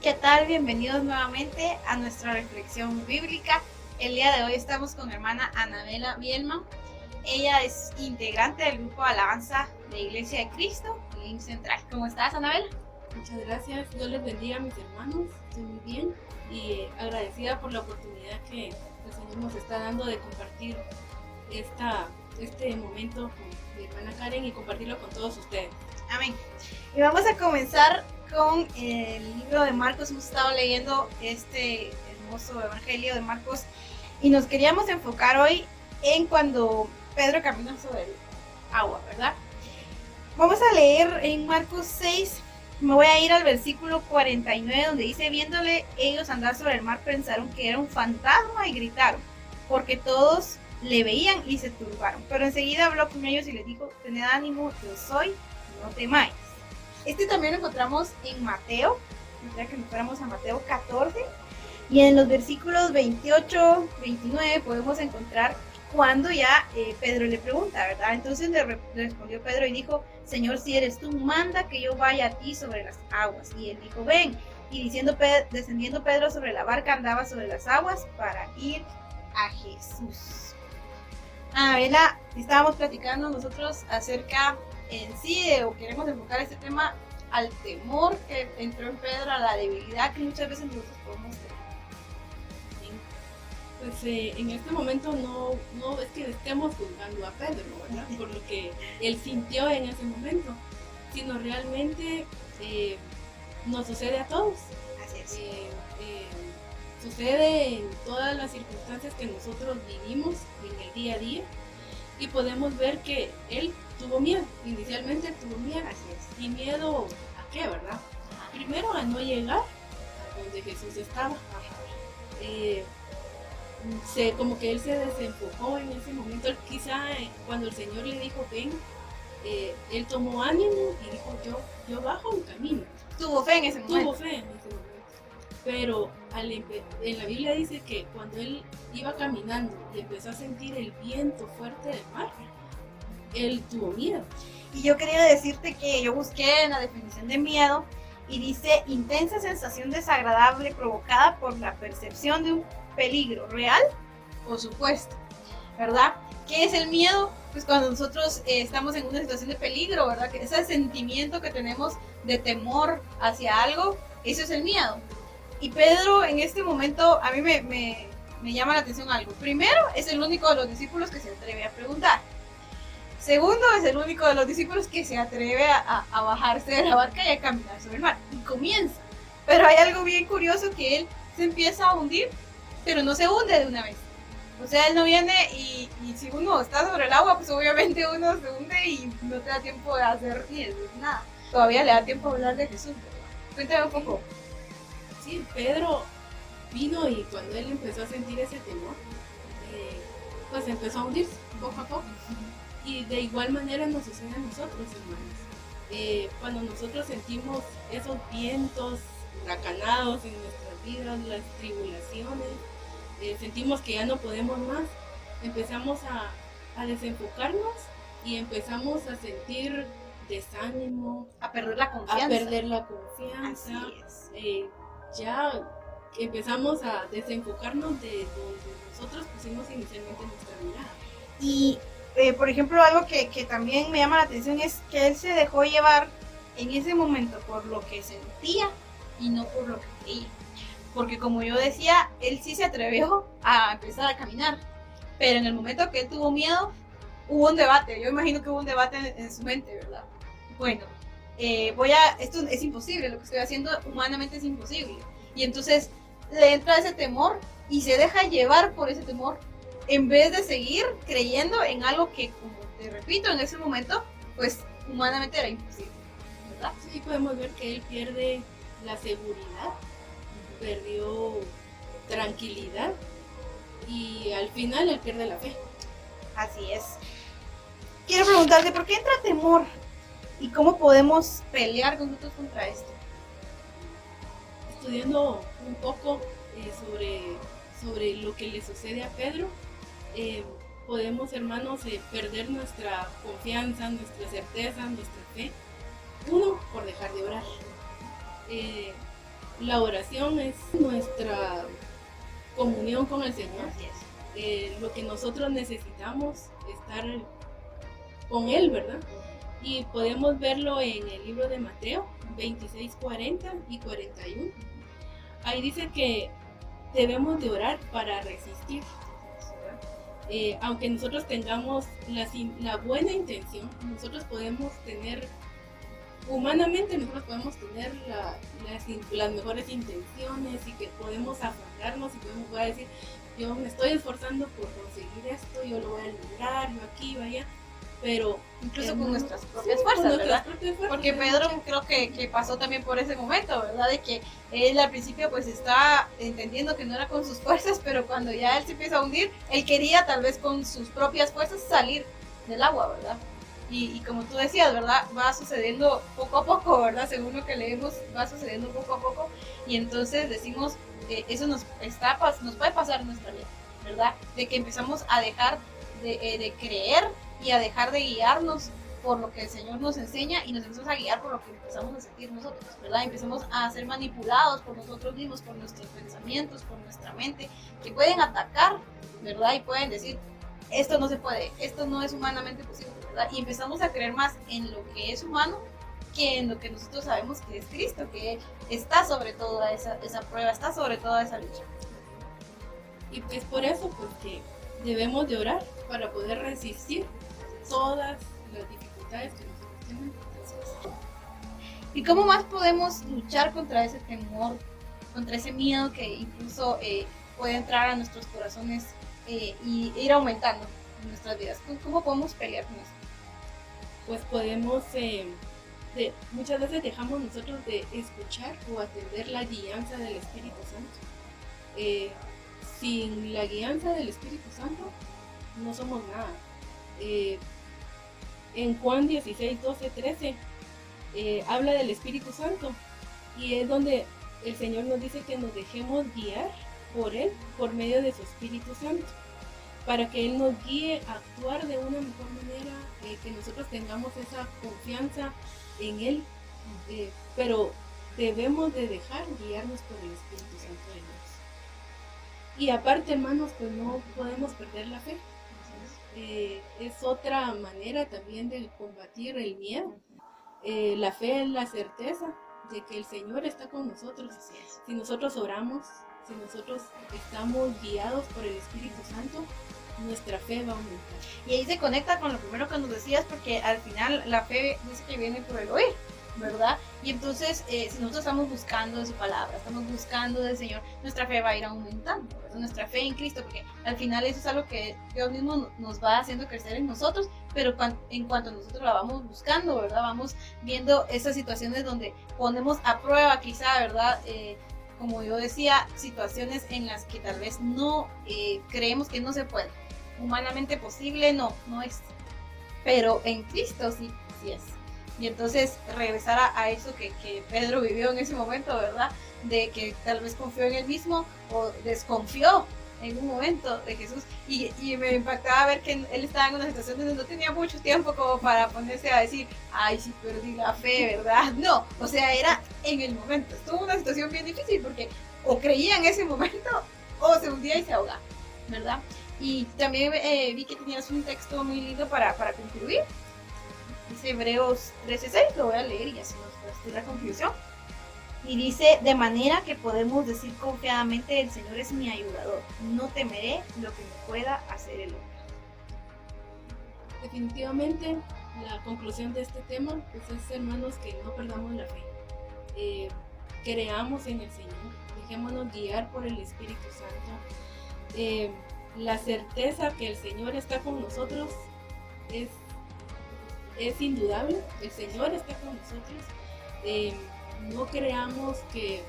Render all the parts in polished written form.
¿Qué tal? Bienvenidos nuevamente a nuestra reflexión bíblica. El día de hoy estamos con hermana Anabela Bielman. Ella es integrante del grupo de alabanza de Iglesia de Cristo, Link Central. ¿Cómo estás, Anabela? Muchas gracias, Dios les bendiga a mis hermanos, estoy muy bien y agradecida por la oportunidad que el Señor nos está dando de compartir este momento con mi hermana Karen y compartirlo con todos ustedes. Amén. Y vamos a comenzar con el libro de Marcos. Hemos estado leyendo este hermoso evangelio de Marcos y nos queríamos enfocar hoy en cuando Pedro camina sobre el agua, ¿verdad? Vamos a leer en Marcos 6. Me voy a ir al versículo 49 donde dice: viéndole ellos andar sobre el mar, pensaron que era un fantasma y gritaron, porque todos le veían y se turbaron. Pero enseguida habló con ellos y les dijo: tened ánimo, yo soy, no temáis. Este también lo encontramos en Mateo. Quisiera que nos fuéramos a Mateo 14. Y en los versículos 28, 29 podemos encontrar cuando ya Pedro le pregunta, ¿verdad? Entonces le respondió Pedro y dijo: Señor, si eres tú, manda que yo vaya a ti sobre las aguas. Y él dijo: ven. Y descendiendo Pedro sobre la barca, andaba sobre las aguas para ir a Jesús. Anabela, estábamos platicando nosotros acerca en sí, o queremos enfocar este tema al temor que entró en Pedro, a la debilidad que muchas veces nosotros podemos tener. Pues en este momento no es que estemos juzgando a Pedro, ¿verdad? Por lo que él sintió en ese momento, sino realmente nos sucede a todos. Así es. Sucede en todas las circunstancias que nosotros vivimos en el día a día y podemos ver que él tuvo miedo, inicialmente tuvo miedo. Así es. ¿Y miedo a qué, verdad? Primero a no llegar a donde Jesús estaba. Como que él se desenfocó en ese momento. Quizá cuando el Señor le dijo ven, él tomó ánimo y dijo yo bajo el camino. Tuvo fe en ese momento. Tuvo fe en ese momento. Pero en la Biblia dice que cuando él iba caminando y empezó a sentir el viento fuerte del mar, él tuvo miedo. Y yo quería decirte que yo busqué en la definición de miedo y dice: intensa sensación desagradable provocada por la percepción de un peligro real o supuesto, ¿verdad? ¿Qué es el miedo? Pues cuando nosotros estamos en una situación de peligro, ¿verdad? Que ese sentimiento que tenemos de temor hacia algo, eso es el miedo. Y Pedro en este momento a mí me llama la atención algo. Primero, es el único de los discípulos que se atreve a preguntar. Segundo, es el único de los discípulos que se atreve a bajarse de la barca y a caminar sobre el mar. Y comienza. Pero hay algo bien curioso, que él se empieza a hundir, pero no se hunde de una vez. O sea, él no viene y si uno está sobre el agua, pues obviamente uno se hunde y no te da tiempo de hacer ni de nada. Todavía le da tiempo a hablar de Jesús, ¿verdad? Cuéntame un poco. Sí, Pedro vino y cuando él empezó a sentir ese temor, pues empezó a hundirse poco a poco. Y de igual manera nos sucede a nosotros, hermanos. Cuando nosotros sentimos esos vientos huracanados en nuestras vidas, las tribulaciones, sentimos que ya no podemos más, empezamos a desenfocarnos y empezamos a sentir desánimo, A perder la confianza. Así es. Ya empezamos a desenfocarnos de donde nosotros pusimos inicialmente nuestra mirada. Y por ejemplo, algo que también me llama la atención es que él se dejó llevar en ese momento por lo que sentía y no por lo que creía. Porque como yo decía, él sí se atrevió a empezar a caminar, pero en el momento que él tuvo miedo, hubo un debate. Yo imagino que hubo un debate en su mente, ¿verdad? Bueno, esto es imposible, lo que estoy haciendo humanamente es imposible. Y entonces le entra ese temor y se deja llevar por ese temor, en vez de seguir creyendo en algo que, como te repito, en ese momento, pues humanamente era imposible, ¿verdad? Sí, podemos ver que él pierde la seguridad, perdió tranquilidad y al final él pierde la fe. Así es. Quiero preguntarte, ¿por qué entra temor? ¿Y cómo podemos pelear nosotros contra esto? Estudiando un poco sobre lo que le sucede a Pedro, podemos, hermanos, perder nuestra confianza, nuestra certeza, nuestra fe. Uno, por dejar de orar. La oración es nuestra comunión con el Señor. Así es. Lo que nosotros necesitamos estar con Él, ¿verdad? Y podemos verlo en el libro de Mateo 26, 40 y 41. Ahí dice que debemos de orar para resistir. Aunque nosotros tengamos la buena intención, nosotros podemos tener, humanamente nosotros podemos tener las mejores intenciones y que podemos afanarnos y podemos decir, yo me estoy esforzando por conseguir esto, yo lo voy a lograr, yo aquí, vaya, pero incluso con nuestras propias fuerzas, ¿verdad? Porque Pedro creo que pasó también por ese momento, ¿verdad? De que él al principio pues estaba entendiendo que no era con sus fuerzas, pero cuando ya él se empieza a hundir, él quería tal vez con sus propias fuerzas salir del agua, ¿verdad? Y como tú decías, ¿verdad? Va sucediendo poco a poco, ¿verdad? Según lo que leemos, va sucediendo poco a poco, y entonces decimos, eso nos puede pasar en nuestra vida, ¿verdad? De que empezamos a dejar de creer y a dejar de guiarnos por lo que el Señor nos enseña y nos empezamos a guiar por lo que empezamos a sentir nosotros, ¿verdad? Empezamos a ser manipulados por nosotros mismos, por nuestros pensamientos, por nuestra mente, que pueden atacar, ¿verdad? Y pueden decir, esto no se puede, esto no es humanamente posible, ¿verdad? Y empezamos a creer más en lo que es humano que en lo que nosotros sabemos que es Cristo, que está sobre toda esa prueba, está sobre toda esa lucha. Y es por eso pues, que debemos de orar para poder resistir todas las dificultades que nosotros tenemos. ¿Y cómo más podemos luchar contra ese temor, contra ese miedo que incluso puede entrar a nuestros corazones y ir aumentando en nuestras vidas? ¿Cómo podemos pelear con eso? Pues podemos, muchas veces dejamos nosotros de escuchar o atender la guianza del Espíritu Santo. Sin la guianza del Espíritu Santo no somos nada. En Juan 16, 12, 13 habla del Espíritu Santo y es donde el Señor nos dice que nos dejemos guiar por Él, por medio de su Espíritu Santo, para que Él nos guíe a actuar de una mejor manera, que nosotros tengamos esa confianza en Él, pero debemos de dejar guiarnos por el Espíritu Santo de Dios. Y aparte, hermanos, pues no podemos perder la fe. Es otra manera también de combatir el miedo. La fe es la certeza de que el Señor está con nosotros. Si nosotros oramos, si nosotros estamos guiados por el Espíritu Santo, nuestra fe va a aumentar. Y ahí se conecta con lo primero que nos decías, porque al final la fe dice que viene por el oír, ¿verdad? Y entonces, si nosotros estamos buscando de su palabra, estamos buscando del Señor, nuestra fe va a ir aumentando, ¿verdad? Nuestra fe en Cristo, porque al final eso es algo que Dios mismo nos va haciendo crecer en nosotros, pero en cuanto nosotros la vamos buscando, ¿verdad? Vamos viendo esas situaciones donde ponemos a prueba quizá, ¿verdad? Como yo decía, situaciones en las que tal vez no creemos que no se puede. Humanamente posible, no es. Pero en Cristo sí es. Y entonces regresar a eso que Pedro vivió en ese momento, ¿verdad? De que tal vez confió en él mismo o desconfió en un momento de Jesús. Y me impactaba ver que él estaba en una situación donde no tenía mucho tiempo como para ponerse a decir, ay, sí, perdí la fe, ¿verdad? No, o sea, era en el momento. Estuvo en una situación bien difícil porque o creía en ese momento o se hundía y se ahogaba, ¿verdad? Y también vi que tenías un texto muy lindo para concluir. Dice Hebreos 13:6, lo voy a leer y así nos da la conclusión. Y dice, de manera que podemos decir confiadamente, el Señor es mi ayudador, no temeré lo que me pueda hacer el hombre. Definitivamente, la conclusión de este tema pues es, hermanos, que no perdamos la fe. Creamos en el Señor, dejémonos guiar por el Espíritu Santo. La certeza que el Señor está con nosotros es indudable. El Señor está con nosotros. No creamos que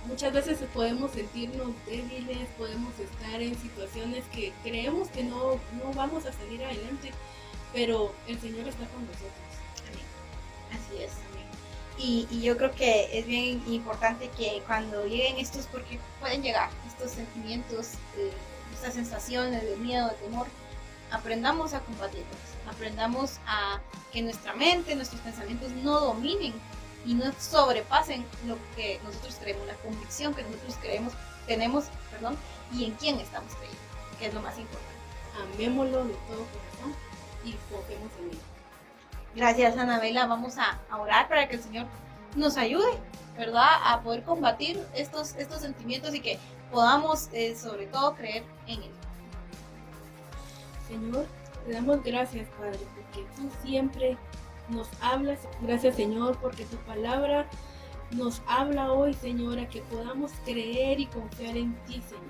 muchas veces podemos sentirnos débiles, podemos estar en situaciones que creemos que no vamos a salir adelante, pero el Señor está con nosotros. Amén. Así es. Amén. Y yo creo que es bien importante que cuando lleguen estos, porque pueden llegar estos sentimientos, estas sensaciones de miedo, de temor, aprendamos a combatirlos, aprendamos a que nuestra mente, nuestros pensamientos no dominen y no sobrepasen lo que nosotros creemos, la convicción que nosotros tenemos, y en quién estamos creyendo, que es lo más importante. Amémoslo de todo corazón y confiemos en él. Gracias, Anabela. Vamos a orar para que el Señor nos ayude, ¿verdad?, a poder combatir estos sentimientos y que podamos, sobre todo, creer en Él. Señor, te damos gracias, Padre, porque tú siempre nos hablas. Gracias, Señor, porque tu palabra nos habla hoy, Señor, a que podamos creer y confiar en ti, Señor.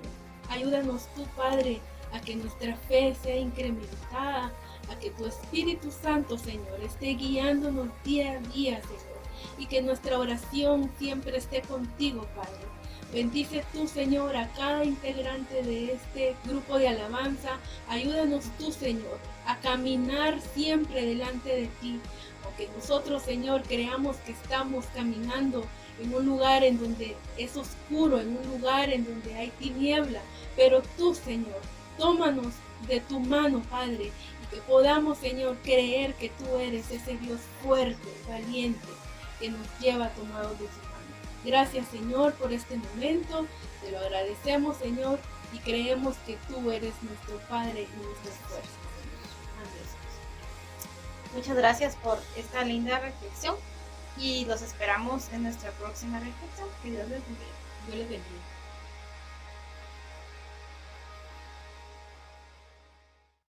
Ayúdanos tú, Padre, a que nuestra fe sea incrementada, a que tu Espíritu Santo, Señor, esté guiándonos día a día, Señor, y que nuestra oración siempre esté contigo, Padre. Bendice tú, Señor, a cada integrante de este grupo de alabanza. Ayúdanos tú, Señor, a caminar siempre delante de ti. Aunque nosotros, Señor, creamos que estamos caminando en un lugar en donde es oscuro, en un lugar en donde hay tiniebla, pero tú, Señor, tómanos de tu mano, Padre, y que podamos, Señor, creer que tú eres ese Dios fuerte, valiente, que nos lleva tomados de su mano. Gracias, Señor, por este momento. Te lo agradecemos, Señor, y creemos que tú eres nuestro Padre y nuestra fuerza. Amén. Muchas gracias por esta linda reflexión y los esperamos en nuestra próxima reflexión. Que Dios les bendiga. Dios les bendiga.